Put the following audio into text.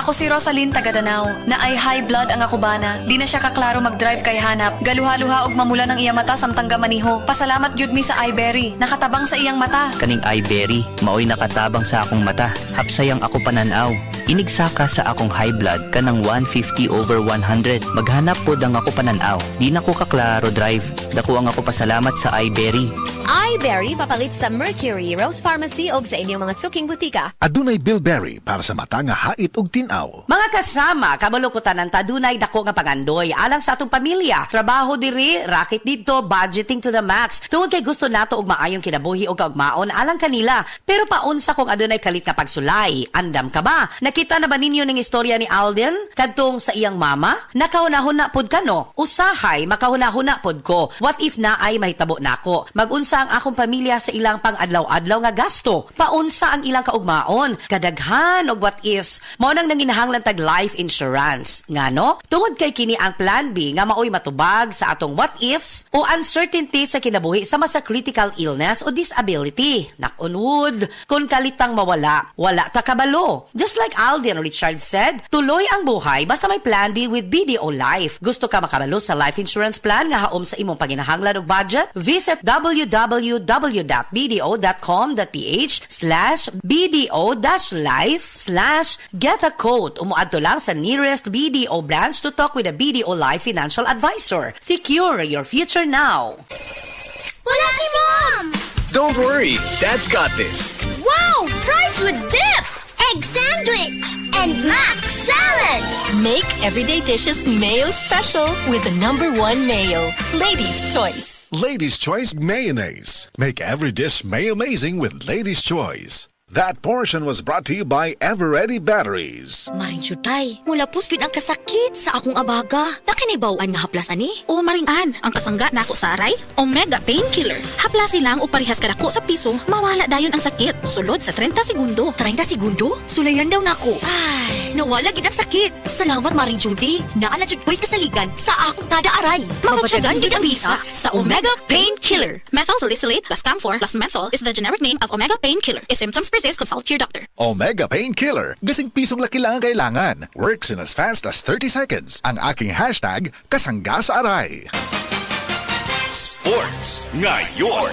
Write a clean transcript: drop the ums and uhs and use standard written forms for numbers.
Ako si Rosalyn Tagadanao, na ay high blood ang ako bana. Di na siya kaklaro mag-drive kay hanap. Galuha-luha og mamula ng iya mata samtang gamaniho. Pasalamat gyud mi sa iBerry, nakatabang sa iyang mata. Kaning iBerry, maoy nakatabang sa akong mata. Hapsayang ako pananaw. Inigsaka sa akong high blood kanang 150/100. Maghanap pod ang ako pananaw. Di na ko kaklaro drive. Dako ang ako pasalamat sa iBerry. iBerry papalit sa Mercury, Rose Pharmacy o sa inyong mga suking butika. Adunay Bilberry para sa mata nga hait ug tin-aw. Mga kasama, kabalukutan ng tadunay dako nga pagandoy alang sa atong pamilya. Trabaho diri, racket dito, budgeting to the max. Tungod kay gusto nato og maayong kinabuhi og kaugmaon alang kanila. Pero paunsa kung adunay kalit nga pagsulay? Andam ka ba? Nakita na ba ninyo ning istorya ni Alden kadtong sa iyang mama? Nakahuna-huna pod kano? Usahay makahuna-huna pod ko. What if na ay mahitabo nako? Magunsa ang akong pamilya sa ilang pang-adlaw-adlaw nga gasto? Paunsa ang ilang kaugmaon? Kadaghan og what ifs mao nang nanginahanglan tag life insurance. Ngano? Tungod kay kini ang plan B nga maoy matubag sa atong what ifs o uncertainty sa kinabuhi sama sa critical illness o disability. Knock on wood, kung kalitang mawala, wala ta kabalo. Just like Alden Richard said, tuloy ang buhay basta may plan B with BDO Life. Gusto ka makabalo sa life insurance plan nga haom sa imong panginahanglan og budget? Visit www.bdo.com.ph/bdo-life/get a quote. Umuadto lang sa nearest BDO branch to talk with a BDO Life financial advisor. Secure your future now. Wala si Mom! Don't worry, Dad's got this. Wow! Fries with dip! Egg sandwich! And mac salad! Make everyday dishes mayo special with the #1 mayo. Ladies' Choice. Ladies' Choice Mayonnaise. Make every dish may-amazing with Ladies' Choice. That portion was brought to you by Everready Batteries. Maring syutay, mula pusgid ang kasakit sa akong abaga. Nakinibawaan nga haplas ani? O maring-an, ang kasangga na ako sa aray, Omega Painkiller. Haplasin lang o parehas kadako sa piso, mawala dayon ang sakit. Sulod sa 30 segundo. 30 segundo? Sulayan daw nako. Ay, nawala gid ang sakit. Salamat Maring Judy. Naa na jud ko'y kasaligan sa akong kada aray. Mapatyagan gid ang bisa sa Omega Painkiller. Methyl salicylate plus camphor plus menthol is the generic name of Omega Painkiller. If symptoms persist, consult your doctor. Omega Painkiller. Gasing pisong laki lang ang kailangan. Works in as fast as 30 seconds. Ang aking hashtag, kasangga sa aray. Sports ngayon.